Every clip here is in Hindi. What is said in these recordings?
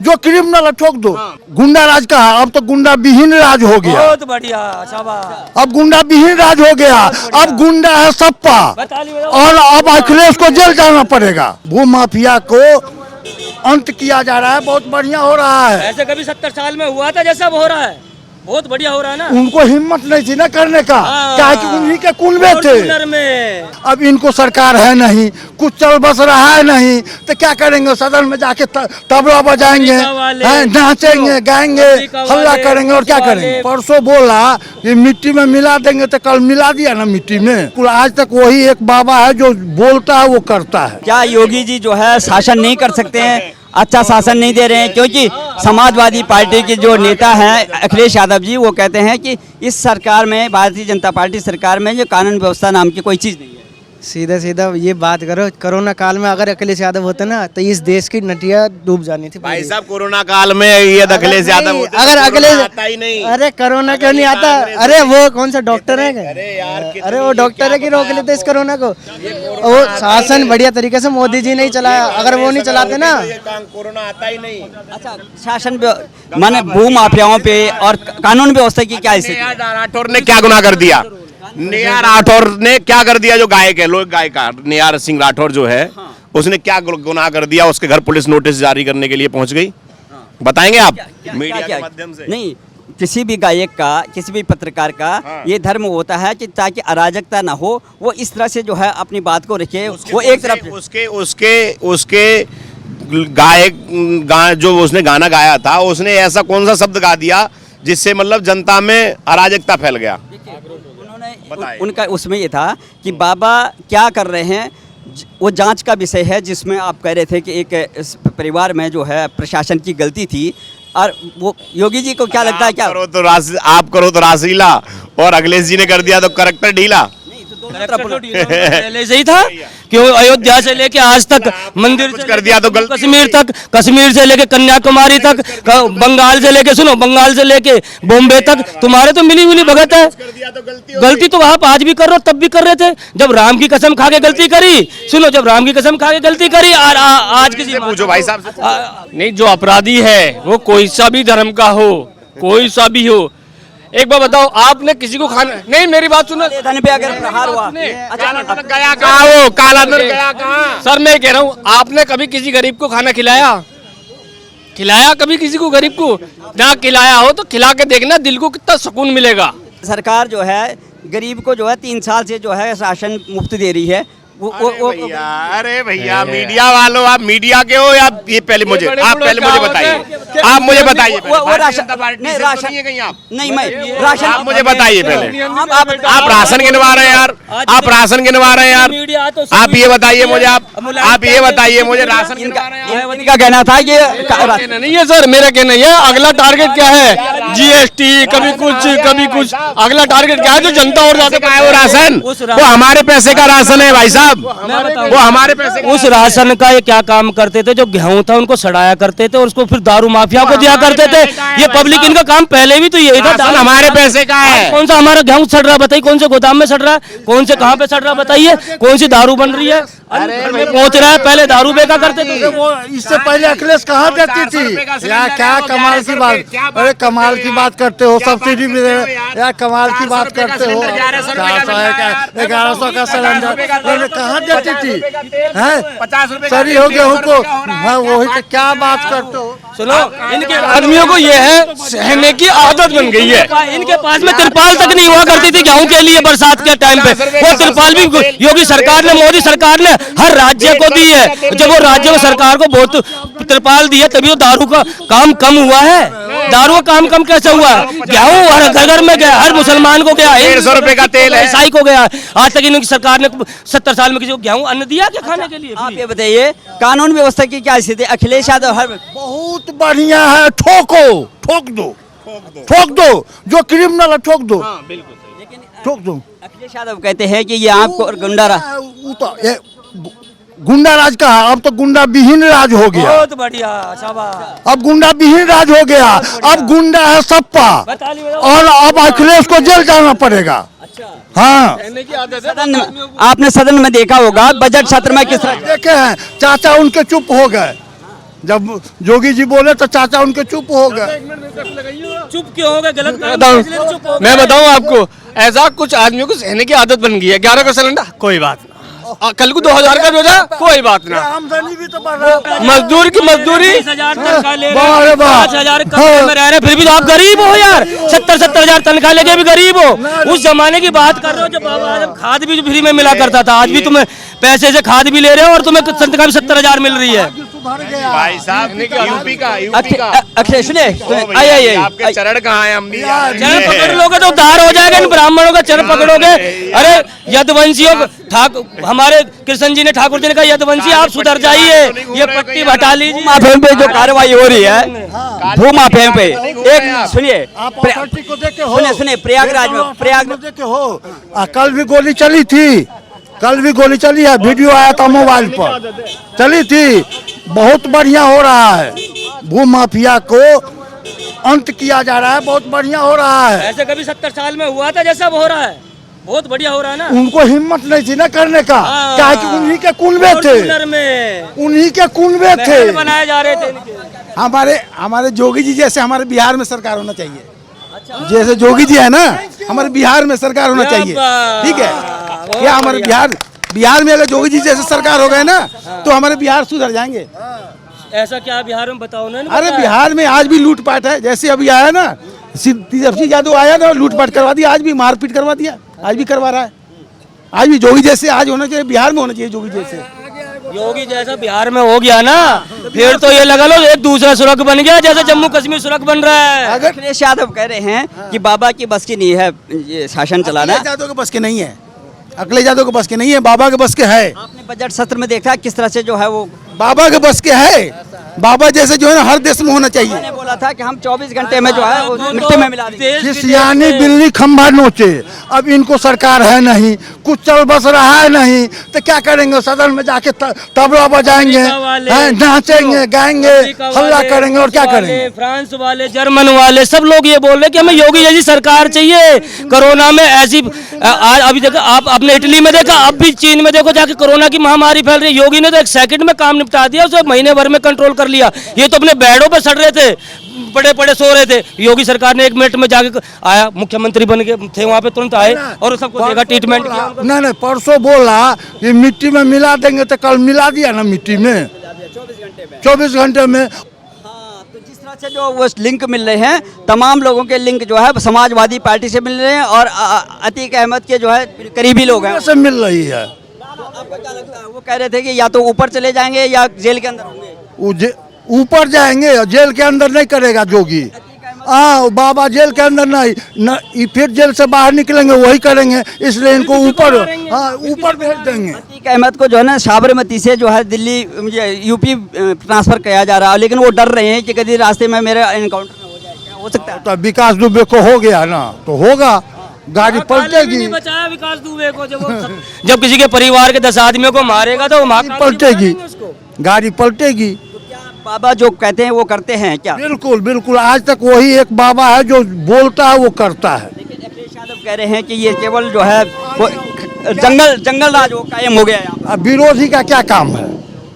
जो क्रिमिनल है ठोक दो। गुंडा राज का अब तो गुंडा विहीन राज हो गया। बहुत बढ़िया, शाबाश। अब गुंडा विहीन राज हो गया। अब गुंडा है सप्पा और अब अखिलेश को जेल जाना पड़ेगा। वो माफिया को अंत किया जा रहा है, बहुत बढ़िया हो रहा है। ऐसे कभी 70 साल में हुआ था जैसा अब हो रहा है, बहुत बढ़िया हो रहा है ना। उनको हिम्मत नहीं थी ना करने का, क्या कि उन्हीं के कुनबे थे। में अब इनको सरकार है नहीं, कुछ चल बस रहा है नहीं, तो क्या करेंगे? सदन में जाके तबला बजाएंगे, नाचेंगे, गाएंगे, हल्ला करेंगे और क्या करेंगे? परसों बोला कि मिट्टी में मिला देंगे, तो कल मिला दिया ना मिट्टी में। आज तक वही एक बाबा है जो बोलता है वो करता है। क्या योगी जी जो है शासन नहीं कर सकते हैं, अच्छा शासन नहीं दे रहे हैं? क्योंकि समाजवादी पार्टी के जो नेता हैं अखिलेश यादव जी, वो कहते हैं कि इस सरकार में, भारतीय जनता पार्टी सरकार में, जो कानून व्यवस्था नाम की कोई चीज़ नहीं है। सीधा सीधा ये बात करो, कोरोना काल में अगर अखिलेश यादव होते ना तो इस देश की नटिया डूब जानी थी। भाई साहब कोरोना काल में ये अखिलेश यादव होते, अगर अखिलेश आता ही नहीं। अरे कोरोना क्यों नहीं आता? अरे वो कौन सा डॉक्टर है? अरे वो डॉक्टर है कि रोक लेते इस कोरोना को। वो शासन बढ़िया तरीके से मोदी जी नहीं चलाया, अगर वो नहीं चलाते ना कोरोना आता ही नहीं। अच्छा, शासन माने भू माफियाओं पे और कानून व्यवस्था की क्या स्थिति? राठौर ने क्या गुनाह कर दिया? नेहा राठौर ने क्या कर दिया? जो गायक है, लोक गायिका नेहा सिंह राठौर जो है, उसने क्या गुनाह कर दिया? उसके घर पुलिस नोटिस जारी करने के लिए पहुंच गई। बताएंगे आप मीडिया के माध्यम से? नहीं, किसी भी गायक का, किसी भी पत्रकार का ये धर्म होता है कि ताकि अराजकता ना हो, वो इस तरह से जो है अपनी बात को रखे। वो एक तरफ उसके गायक जो उसने गाना गाया था, उसने ऐसा कौन सा शब्द गा दिया जिससे मतलब जनता में अराजकता फैल गया? उनका उसमें ये था कि बाबा क्या कर रहे हैं, वो जांच का विषय है, जिसमें आप कह रहे थे कि एक परिवार में जो है प्रशासन की गलती थी। और वो योगी जी को क्या लगता है? क्या आप करो तो रासलीला और अखिलेश जी ने कर दिया तो करेक्टर ढीला। पहले से ही था कि अयोध्या से लेके आज तक मंदिर कुछ कर दिया तो कश्मीर तक, कश्मीर से लेके कन्याकुमारी तक, बंगाल से लेके, सुनो, बंगाल से लेके बॉम्बे तक तुम्हारे तो मिली मिली भगत है। गलती तो आप आज भी कर रहे हो, तब भी कर रहे थे जब राम की कसम खा के गलती करी। सुनो, जब राम की कसम खा के गलती करी और आज किसी पूछो भाई साहब नहीं, जो अपराधी है वो कोई सा भी धर्म का हो, कोई सा भी हो। एक बार बताओ, आपने किसी को खाना नहीं, मेरी बात सुनो, धन पे अगर प्रहार हुआ, गया कहाँ? वो काला धन गया कहाँ? सर मैं कह रहा हूँ, आपने कभी किसी गरीब को खाना खिलाया? खिलाया कभी किसी को गरीब को? ना खिलाया हो तो खिला के देखना, दिल को कितना सुकून मिलेगा। सरकार जो है गरीब को जो है 3 साल से जो है राशन मुफ्त दे रही है। अरे भैया मीडिया वालों, आप मीडिया के हो या ये पहले मुझे बताइए, आप मुझे बताइए वो राशन कहीं आप नहीं, मैं राशन आप मुझे बताइए पहले। आप राशन गिनवा रहे हैं यार, आप राशन गिनवा रहे हैं यार। आप ये बताइए मुझे, आप ये बताइए मुझे, राशन गिनवा रहे हैं। इनका कहना था कि नहीं है सर, मेरा कहना है अगला टारगेट क्या है? जीएसटी, कभी कुछ अगला टारगेट क्या है? जो जनता और ज्यादा वो राशन, वो हमारे पैसे का राशन है भाई साहब, वो हमारे पैसे। उस राशन का ये क्या काम करते थे? जो गेहूं था उनको सड़ाया करते थे और उसको फिर दारू माफिया को दिया करते थे। ये पब्लिक, इनका काम पहले भी तो यही था। हमारे पैसे का है। कौन सा हमारा गेहूं सड़ रहा है बताइए? कौन से गोदाम में सड़ रहा है? कौन से कहाँ पे सड़ रहा है बताइए? कौन सी दारू बन रही है? घर में पहुंच रहा है, पहले दारू बेचा करते थे। वो इससे पहले अखिलेश कहाँ देती थी? यार क्या कमाल की बात, अरे कमाल की बात करते हो, सब्सिडी भी यार कमाल की बात करते हो। 1100 का सिलेंडर कहाँ देती थी? सरी हो गेहूं को, वही तो क्या बात करते हो? सुनो, इनके आदमियों को ये है सहने की आदत बन गई है। इनके पास में तिरपाल तक नहीं हुआ करती थी गेहूं के लिए बरसात के टाइम पे। वो तिरपाल भी योगी सरकार ने, मोदी सरकार ने हर राज्य को दी है। जब वो राज्य में सरकार को बहुत तिरपाल दी है तभी तो दारू का काम कम हुआ है। दारू का काम कम कैसे हुआ? गेहूं हर घर में गया, हर मुसलमान को गया, 150 रुपए का तेल है, ईसाई को गया। आज तक इनकी सरकार ने 70 साल में किसी को गेहूं अन्न दिया क्या खाने के लिए? आप ये बताइए कानून व्यवस्था की क्या स्थिति? अखिलेश यादव हर बहुत बढ़िया है, ठोक दो, जो क्रिमिनल है ठोक दो, ठोक दो। अखिलेश यादव कहते हैं कि ये आपको गुंडा राज का अब तो गुंडा विहीन राज हो गया। बहुत बढ़िया, शाबाश। अब गुंडा विहीन राज हो गया। अब गुंडा है सप्पा और अब अखिलेश को जेल जाना पड़ेगा। हाँ, आपने सदन में देखा होगा बजट सत्र में किस तरह देखे हैं, चाचा उनके चुप हो गए। जब जोगी जी बोले तो चाचा उनके चुप हो गए। चुप क्यों हो गए? गलत काम बताऊं इसलिए चुप हो गए। मैं बताऊं आपको, ऐसा कुछ आदमियों को सहने की आदत बन गई है। 11 का सिलेंडर कोई बात ना, कल को 2000 का रोजा कोई बात ना, आमदनी भी तो बढ़ रहा है। मजदूर की मजदूरी 20,000 तनख्वाह ले वाह रे रहे, वाह। 5,000 कमरे में रह रहे, फिर भी तो आप गरीब हो यार। 70,000 तनख्वाह लेके भी गरीब हो। उस जमाने की बात कर रहे हो जब बाबा आजम खाद भी फ्री में मिला करता था। आज भी तुम्हें पैसे से खाद भी ले रहे हो और तुम्हें तनख्वाह भी 70,000 मिल रही है। सुधर गया। भाई साहब यूपी का अखिलेश सुनिए, ओ आइए भैया, आइए आपके चरण कहाँ है? हम भी चरण पकड़ लोगे तो उद्धार हो जाएगा। इन ब्राह्मणों का चरण पकड़ोगे। अरे यदुवंशियों ठाकुर, हमारे कृष्ण जी ने, ठाकुर जी ने कहा यदुवंशी आप सुधर जाइए, ये पट्टी हटा लीजिए। माफिया पे जो कार्रवाई हो रही है, भू माफिया पे, एक सुनिए, आप प्रॉपर्टी को देखे हो? सुनिए प्रयागराज में, प्रयाग देखे हो? कल भी गोली चली थी, कल भी गोली चली है, वीडियो आया था मोबाइल पर, चली थी। बहुत बढ़िया हो रहा है, भू माफिया को अंत किया जा रहा है, बहुत बढ़िया हो रहा है। ऐसे कभी 70 साल में हुआ था जैसा अब हो रहा है? बहुत बढ़िया हो रहा है ना। उनको हिम्मत नहीं थी ना करने का, हाँ। क्या कि उन्हीं के कुनबे थे, फॉर्च्यूनर में उन्हीं के कुनबे थे। महल बनाए जा रहे थे इनके। हमारे जोगी जी जैसे हमारे बिहार में सरकार होना चाहिए। जैसे जोगी जी है ना, हमारे बिहार में सरकार होना चाहिए। ठीक है, क्या हमारे बिहार में अगर जोगी जी जैसे सरकार हो गए ना तो हमारे बिहार सुधर जाएंगे। ऐसा क्या बिहार में बताओ ना? अरे बिहार में आज भी लूटपाट है, जैसे अभी आया ना तेजस्वी यादव आया ना, लूटपाट करवा दिया, आज भी मारपीट करवा दिया, आज भी करवा रहा है। आज भी जोगी जैसे आज होना चाहिए, बिहार में होना चाहिए जोगी जैसे। योगी जैसा बिहार में हो गया ना, फिर तो ये लगा लो एक दूसरा सुरंग बन गया, जैसे जम्मू कश्मीर सुरंग बन रहा है। अगर अखिलेश यादव कह रहे हैं कि बाबा की बस की नहीं है ये शासन चलाना। अखिलेश यादव के बस के नहीं है, अखिलेश यादव के बस के नहीं है, बाबा के बस के है। आपने बजट सत्र में देखा किस तरह से जो है वो बाबा के बस के है। बाबा जैसे जो है ना हर देश में होना चाहिए। मैंने बोला था कि हम 24 घंटे में जो है वो मिट्टी में मिला देंगे। जिस यानी बिल्ली खंभा नोचे, अब इनको सरकार है नहीं, कुछ चल बस रहा है नहीं, तो क्या करेंगे? सदन में जाके तबला बजाएंगे, नाचेंगे, गाएंगे, हल्ला करेंगे और क्या करेंगे? फ्रांस वाले, जर्मन वाले सब लोग ये बोल रहे कि हमें योगी जैसी सरकार चाहिए। कोरोना में ऐसी अभी देखो आप, आपने इटली में देखा, अब भी चीन में देखो जाके कोरोना की महामारी फैल रही है। योगी ने तो 1 सेकंड में काम निपटा दिया, उसे महीने भर में कंट्रोल कर लिया। ये तो अपने बेडों पे सड़ रहे थे, बड़े बड़े सो रहे थे। योगी सरकार ने 1 मिनट में जाके आया, मुख्यमंत्री बन के थे वहाँ पे, तुरंत आए और सबको देखा, ट्रीटमेंट किया। नहीं, परसों बोला कि मिट्टी में मिला देंगे, तो कल मिला दिया ना मिट्टी में 24 घंटे में। तो जिस तरह से जो वो लिंक मिल रहे हैं, तमाम लोगों के लिंक जो है समाजवादी पार्टी से मिल रहे हैं और अतीक अहमद के जो है करीबी लोग हैं से मिल रही है। आपको क्या लगता है? वो कह रहे थे कि या तो ऊपर चले जाएंगे या जेल के अंदर होंगे। ऊपर जाएंगे, जेल के अंदर नहीं करेगा जोगी। हाँ, बाबा जेल के अंदर नहीं न, फिर जेल से बाहर निकलेंगे वही करेंगे, इसलिए इनको ऊपर, हाँ ऊपर भेज देंगे। अतीक अहमद को जो है ना साबरमती से जो है दिल्ली यूपी ट्रांसफर किया जा रहा है, लेकिन वो डर रहे हैं कि कभी रास्ते में मेरा एनकाउंटर न हो जाए। क्या हो सकता है? तो विकास दुबे को हो गया ना तो होगा, गाड़ी पलटेगी, बचाया विकास दुबे को। जब किसी के परिवार के 10 आदमियों को मारेगा तो पलटेगी, गाड़ी पलटेगी। बाबा जो कहते हैं वो करते हैं क्या? बिल्कुल बिल्कुल, आज तक वही एक बाबा है जो बोलता है वो करता है। लेकिन अखिलेश यादव कह रहे हैं कि ये केवल जो है वो जंगल राज वो कायम हो गया है यहाँ पर। अब विरोधी का क्या काम है?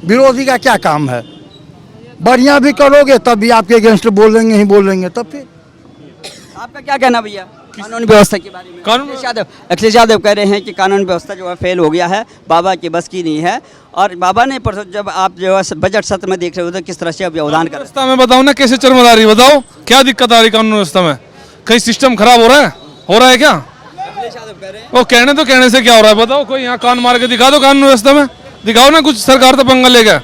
विरोधी का क्या काम है? बढ़िया भी करोगे तब भी आपके अगेंस्ट बोलेंगे ही बोलेंगे। तब फिर आपका क्या कहना भैया कानून व्यवस्था के बारे में? अखिलेश यादव कह रहे हैं कि कानून व्यवस्था जो है फेल हो गया है, बाबा की बस की नहीं है। और बाबा ने परसों जब आप जो है बजट सत्र में देख रहे हो तो किस तरह से अब व्यवधान कर व्यवस्था में बताओ ना, कैसे चरमरा रही बताओ, क्या दिक्कत आ रही कानून व्यवस्था में? कहीं सिस्टम खराब हो रहा है क्या? अखिलेश यादव कह रहे हैं वो कहने से क्या हो रहा है बताओ? कोई यहाँ कान मार के दिखा दो कानून व्यवस्था में, दिखाओ ना कुछ। सरकार तो पंगा ले गया।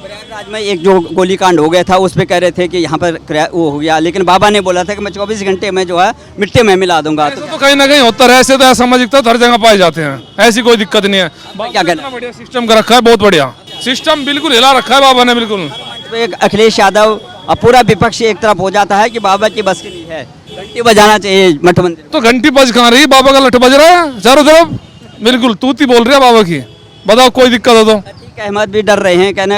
प्रयागराज में एक जो गोलीकांड हो गया था उस पे कह रहे थे कि यहाँ पर वो हो गया, लेकिन बाबा ने बोला था कि मैं 24 घंटे में जो है मिट्टी में मिला दूंगा। तो कहीं ना कहीं होता है, ऐसे तो असामाजिकता हर जगह पाए जाते हैं, ऐसी कोई दिक्कत नहीं है। क्या कहना? बढ़िया सिस्टम का रखा है, बहुत बढ़िया सिस्टम, बिल्कुल हिला रखा है बाबा ने बिल्कुल। तो एक अखिलेश यादव और पूरा विपक्ष एक तरफ हो जाता है कि बाबा की बस की नहीं है, घंटी बजाना चाहिए मठ मंदिर। तो घंटी बज कहाँ रही, बाबा का लठ बज रहा है चारों तरफ, बिल्कुल तूती बोल रही है बाबा की। बताओ कोई दिक्कत हो तो? अतीक अहमद भी डर रहे हैं, कहने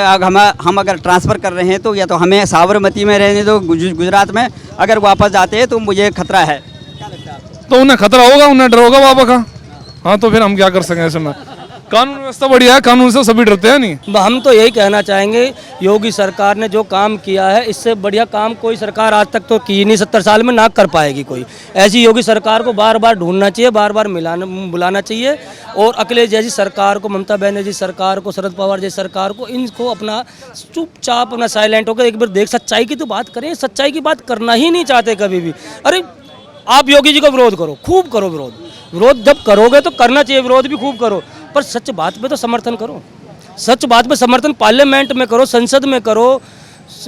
हम अगर ट्रांसफर कर रहे हैं तो या तो हमें साबरमती में रहने दो गुजरात में, अगर वापस जाते हैं तो मुझे खतरा है। क्या लगता है आपको? तो उन्हें खतरा होगा, उन्हें डर होगा बाबा का। हाँ तो फिर हम क्या कर सकें ऐसे में? कानून व्यवस्था बढ़िया है, कानून से सभी डरते हैं नहीं। हम तो यही कहना चाहेंगे, योगी सरकार ने जो काम किया है इससे बढ़िया काम कोई सरकार आज तक तो की नहीं, 70 साल में ना कर पाएगी कोई। ऐसी योगी सरकार को बार बार ढूंढना चाहिए, बार बार बुलाना चाहिए। और अखिलेश जैसी सरकार को, ममता बनर्जी सरकार को, शरद पवार जैसी सरकार को, इनको अपना चुपचाप अपना साइलेंट होकर एक बार देख सच्चाई की तो बात करें। सच्चाई की बात करना ही नहीं चाहते कभी भी। अरे आप योगी जी को विरोध करो, खूब करो विरोध जब करोगे तो करना चाहिए, विरोध भी खूब करो, पर सच बात पे तो समर्थन करो। सच बात पे समर्थन पार्लियामेंट में करो, संसद में करो,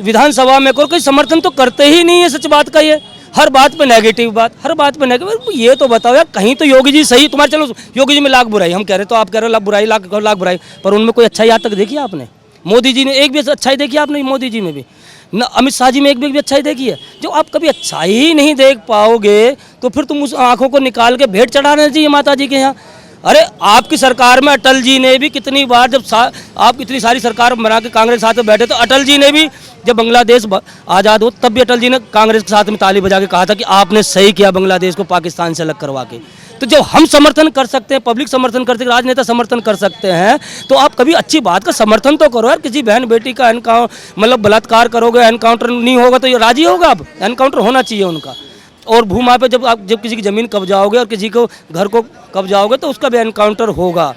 विधानसभा में करो। कोई समर्थन तो करते ही नहीं है सच बात का। ये हर बात पे नेगेटिव बात, हर बात पे नेगेटिव। ये तो बताओ यार, कहीं तो योगी जी सही, तुम्हारे चलो योगी जी में लाख बुराई हम कह रहे, तो आप कह रहे हो लाख बुराई, लाख बुराई, पर उनमें कोई अच्छाई आज तक देखी आपने? मोदी जी ने एक भी अच्छाई देखी आपने? मोदी जी में भी न, अमित शाह जी में एक भी अच्छाई देखी है? जो आप कभी अच्छाई ही नहीं देख पाओगे तो फिर तुम उस आंखों को निकाल के भेंट चढ़ाना चाहिए माता जी के यहाँ। अरे आपकी सरकार में अटल जी ने भी कितनी बार, जब आप इतनी सारी सरकार बना के कांग्रेस के साथ में बैठे, तो अटल जी ने भी जब बांग्लादेश आज़ाद हो तब भी अटल जी ने कांग्रेस के साथ में ताली बजा के कहा था कि आपने सही किया बांग्लादेश को पाकिस्तान से अलग करवा के। तो जब हम समर्थन कर सकते हैं, पब्लिक समर्थन करते हैं, राजनेता समर्थन कर सकते हैं, तो आप कभी अच्छी बात का समर्थन तो करो यार। किसी बहन बेटी का मतलब बलात्कार करोगे, एनकाउंटर नहीं होगा तो ये राजी होगा? आप एनकाउंटर होना चाहिए उनका। और भूमा पे जब किसी की ज़मीन कब्जाओगे और किसी को घर को कब्जाओगे तो उसका भी एनकाउंटर होगा।